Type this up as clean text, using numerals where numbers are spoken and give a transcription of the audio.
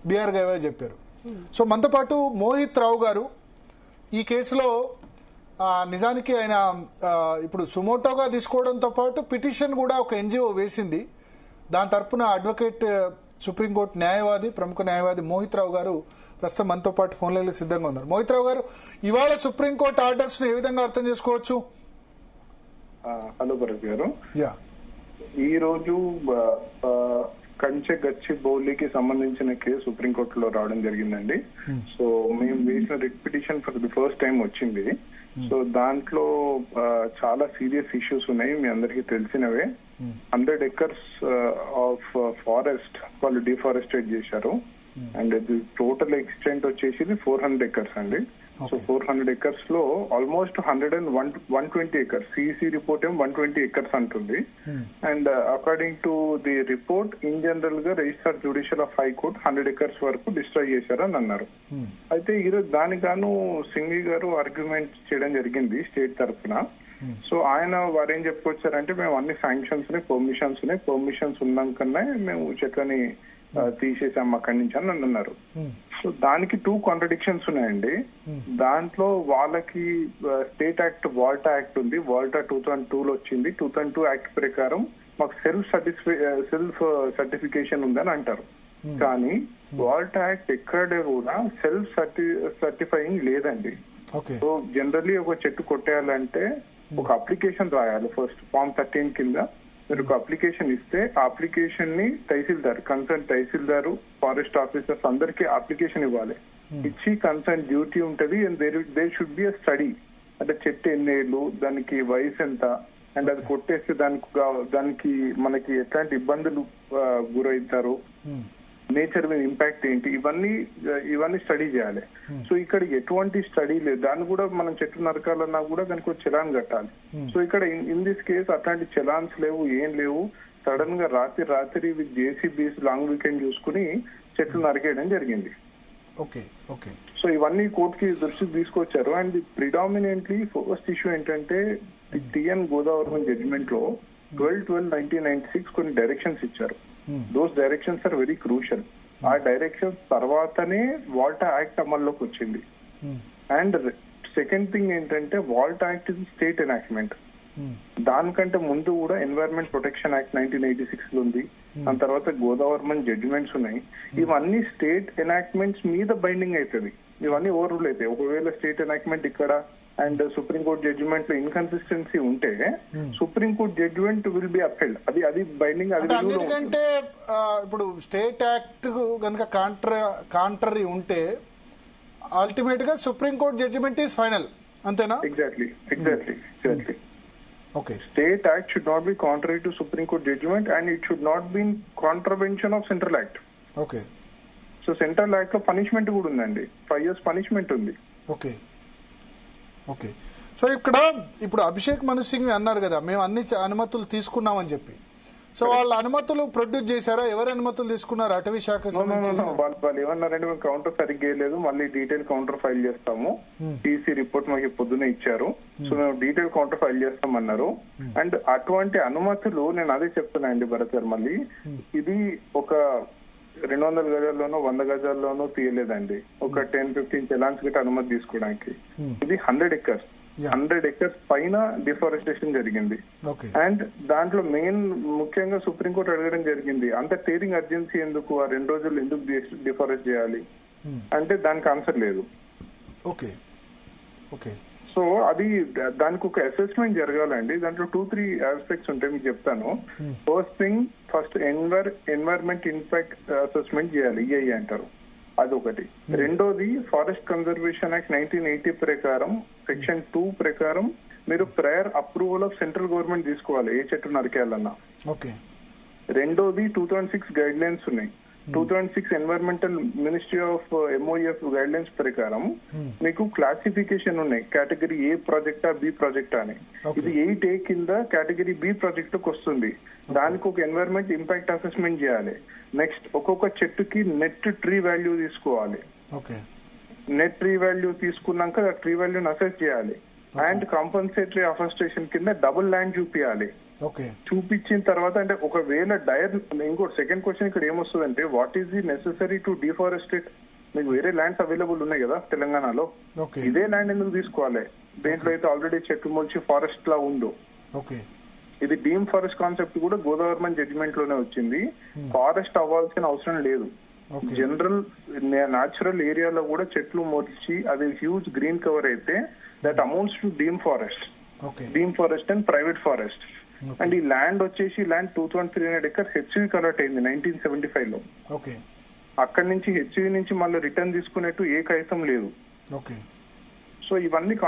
BR Gavai చెప్పారు. So మనతో పాటు మోహిత్ రావు గారు ఈ కేసులో నిజానికి ఆయన ఇప్పుడు సుమోటోగా తీసుకోవడంతో పాటు పిటిషన్ కూడా ఒక ఎన్జిఓ వేసింది. దాని తరపున అడ్వకేట్ సుప్రీంకోర్టు న్యాయవాది, ప్రముఖ న్యాయవాది మోహిత్ రావు గారు ప్రస్తుతం మనతో పాటు ఫోన్ లైన్లో సిద్ధంగా ఉన్నారు. మోహిత్ రావు గారు, ఇవాళ సుప్రీంకోర్టు ఆర్డర్స్ ను ఏ విధంగా అర్థం చేసుకోవచ్చు? హలో భరత్ గారు, ఈ రోజు కంచె గచ్చిబౌలికి సంబంధించిన కేసు సుప్రీంకోర్టులో రావడం జరిగిందండి. సో మేము వేసిన writ petition for the first time వచ్చింది. సో దాంట్లో చాలా సీరియస్ ఇష్యూస్ ఉన్నాయి, మీ అందరికీ తెలిసినవే. 100 acres ఆఫ్ ఫారెస్ట్ వాళ్ళు డిఫారెస్టేట్ చేశారు. అండ్ టోటల్ ఎక్స్టెంట్ వచ్చేసి 400 acres అండి. సో 400 acres లో ఆల్మోస్ట్ 120 acres, సిఇసి రిపోర్ట్ ఏమో 120 acres అంటుంది. And according to the report, in general గా registrar judicial of high court 100 acres వరకు డిస్ట్రాయ్ చేశారు అని అన్నారు. అయితే ఈరోజు దానికి గాను సింఘి గారు ఆర్గ్యుమెంట్ చేయడం జరిగింది స్టేట్ తరఫున. సో వారు ఏం చెప్పుకొచ్చారంటే, మేము అన్ని శాంక్షన్స్ పర్మిషన్స్ ఉన్నాకనే మేము చెట్లని తీసేసాం అక్కడి నుంచి అని అన్నారు. సో దానికి 2 కాంట్రడిక్షన్స్ ఉన్నాయండి. దాంట్లో వాళ్ళకి స్టేట్ యాక్ట్ వాల్టా యాక్ట్ ఉంది, వాల్టా 2002లో వచ్చింది. 2002 యాక్ట్ ప్రకారం మాకు సెల్ఫ్ సర్టిఫికేషన్ ఉందని అంటారు. కానీ వాల్టా యాక్ట్ ఎక్కడే కూడా సెల్ఫ్ సర్టిఫైయింగ్ లేదండి. సో జనరల్లీ ఒక చెట్టు కొట్టేయాలంటే ఒక అప్లికేషన్ రాయాలి. ఫస్ట్ ఫామ్ 13 కింద మీరు ఒక అప్లికేషన్ ఇస్తే ఆ అప్లికేషన్ ని కన్సర్న్ తహసీల్దారు, ఫారెస్ట్ ఆఫీసర్స్ అందరికీ అప్లికేషన్ ఇవ్వాలి. ఇచ్చి కన్సర్న్ డ్యూటీ ఉంటది. And there should be a study, అంటే చెట్టు ఎన్నేళ్ళు, దానికి వయసు ఎంత, అండ్ అది కొట్టేస్తే దానికి మనకి ఎట్లాంటి ఇబ్బందులు గురవుతారు, నేచర్ మీద ఇంపాక్ట్ ఏంటి, ఇవన్నీ స్టడీ చేయాలి. సో ఇక్కడ ఎటువంటి స్టడీ లేదు. దాన్ని కూడా మనం చెట్టు నరకాలన్నా కూడా దానికి ఒక చలాన్ కట్టాలి. సో ఇక్కడ ఇన్ దిస్ కేసు అట్లాంటి చలాన్స్ లేవు, ఏం లేవు. సడన్ గా రాత్రి విత్ జేసీబీస్ లాంగ్ వీకెండ్ చూసుకుని చెట్లు నరికేయడం జరిగింది. సో ఇవన్నీ కోర్టుకి దృష్టికి తీసుకొచ్చారు. అండ్ ప్రిడామినెంట్లీ ఫస్ట్ ఇష్యూ ఏంటంటే, టిఎన్ గోదావరి జడ్జిమెంట్ లో 12/12/1996 కొన్ని డైరెక్షన్స్ ఇచ్చారు. Those directions are very crucial. ఆ డైరెక్షన్స్ తర్వాతనే వాల్టా యాక్ట్ అమల్లోకి వచ్చింది. అండ్ సెకండ్ థింగ్ ఏంటంటే, WALTA act is state enactment. దానికంటే ముందు కూడా ఎన్వైరన్మెంట్ ప్రొటెక్షన్ యాక్ట్ 1986 లో ఉంది. దాని తర్వాత గోదావరి జడ్జిమెంట్స్ ఉన్నాయి. ఇవన్నీ స్టేట్ ఎనాక్ట్మెంట్స్ మీద బైండింగ్ అవుతుంది. ఇవన్నీ ఓవర్ రూల్ అవుతాయి. ఒకవేళ స్టేట్ ఎనాక్ట్మెంట్ ఇక్కడ అండ్ సుప్రీంకోర్టు జడ్జిమెంట్ లో ఇన్కన్సిస్టెన్సీ ఉంటే Supreme Court judgment will be upheld. అది బైండింగ్. అన్నిటికంటే ఇప్పుడు స్టేట్ యాక్ట్ కనుక కాంట్రరీ ఉంటే అల్టిమేట్ గా సుప్రీంకోర్టు జడ్జిమెంట్ ఈస్ ఫైనల్, అంతేనా? Exactly. State act should not be contrary to Supreme Court judgment, and it should not be in contravention of Central Act. So Central Act లో punishment కూడా ఉందండి. 5 years punishment ఉంది. So ఇప్పుడు అభిషేక్ మను సింగ్ అన్నారు కదా, మేము అన్ని అనుమతులు తీసుకున్నామని చెప్పి. సో వాళ్ళ అనుమతులు ప్రొడ్యూస్ చేశారా? ఎవరు అనుమతులు తీసుకున్నారు? అటవీ శాఖ వాళ్ళు ఏమన్నారంటే, మేము కౌంటర్ సరిగ్గా వేయలేదు, మళ్ళీ డీటెయిల్ కౌంటర్ ఫైల్ చేస్తాము. టీసీ రిపోర్ట్ మాకు పొద్దున ఇచ్చారు. సో మేము డీటెయిల్ కౌంటర్ ఫైల్ చేస్తామన్నారు. అండ్ అటువంటి అనుమతులు, నేను అదే చెప్తున్నా అండి భరత్ గారు, మళ్ళీ ఇది ఒక 200 గజాల్లోనో 100 గజాల్లోనో తీయలేదండి. ఒక 10-15 చలాన్స్ గిట్ట అనుమతి తీసుకోవడానికి. ఇది 100 acres. 100 acres పైన డిఫారెస్టేషన్ జరిగింది. అండ్ దాంట్లో ముఖ్యంగా సుప్రీంకోర్టు అడగడం జరిగింది, అంత టేరింగ్ అర్జెన్సీ ఎందుకు, ఆ 2 రోజులు ఎందుకు డిఫారెస్ట్ చేయాలి అంటే దానికి ఆన్సర్ లేదు. సో అది దానికి ఒక అసెస్మెంట్ జరగాలండి. దాంట్లో 2-3 ఆస్పెక్ట్స్ ఉంటాయి, మీకు చెప్తాను. ఫస్ట్ ఎన్వైరన్మెంట్ ఇంపాక్ట్ అసెస్మెంట్ చేయాలి, EIA అంటారు, అదొకటి. రెండోది ఫారెస్ట్ కన్జర్వేషన్ యాక్ట్ 1980 ప్రకారం సెక్షన్ 2 ప్రకారం మీరు prior approval of central government తీసుకోవాలి ఏ చెట్టు నరికేయాలన్నా. రెండోది 2006 గైడ్ లైన్స్ ఉన్నాయి. 2006 environmental ministry of MOEF guide lines ప్రకారం మీకు క్లాసిఫికేషన్ ఉన్నాయి, కేటగిరీ ఏ ప్రాజెక్టా బి ప్రాజెక్టా అని. ఇది 8A కింద కేటగిరీ బి ప్రాజెక్ట్ కు వస్తుంది. దానికి ఒక ఎన్వైరన్మెంట్ ఇంపాక్ట్ అసెస్మెంట్ చేయాలి. నెక్స్ట్ ఒక్కొక్క చెట్టుకి నెట్ ట్రీ వాల్యూ తీసుకోవాలి. నెట్ ట్రీ వాల్యూ తీసుకున్నాక ట్రీ వాల్యూని అసెస్ చేయాలి. అండ్ కాంపన్సేటరీ అఫారెస్టేషన్ కింద డబుల్ ల్యాండ్ చూపించాలి. ఓకే. చూపించిన తర్వాత అంటే ఒకవేళ ఇంకోటి సెకండ్ క్వశ్చన్ ఇక్కడ ఏమొస్తుందంటే what is the necessary to deforestate? మీకు వేరే ల్యాండ్స్ అవైలబుల్ ఉన్నాయి కదా తెలంగాణలో, ఇదే ల్యాండ్ ఎందుకు తీసుకోవాలి దేంట్లో అయితే ఆల్రెడీ చెట్టు మొలిచి ఫారెస్ట్ లా ఉందో? ఇది డీమ్ ఫారెస్ట్ కాన్సెప్ట్ కూడా గోదావరి జడ్జిమెంట్ లోనే వచ్చింది. ఫారెస్ట్ అవ్వాల్సిన అవసరం లేదు. జనరల్ న్యాచురల్ ఏరియాలో కూడా చెట్లు మొలిచి అది హ్యూజ్ గ్రీన్ కవర్ అయితే that amounts to deem forest and private forest. And ఈ ల్యాండ్ వచ్చేసి ల్యాండ్ 2300 acres హెచ్వి కన్వర్ట్ అయింది 1975 లో. అక్కడి నుంచి హెచ్వి నుంచి మళ్ళీ రిటర్న్ తీసుకునేట్టు ఏ కాగితం లేదు. సో ఇవన్నీ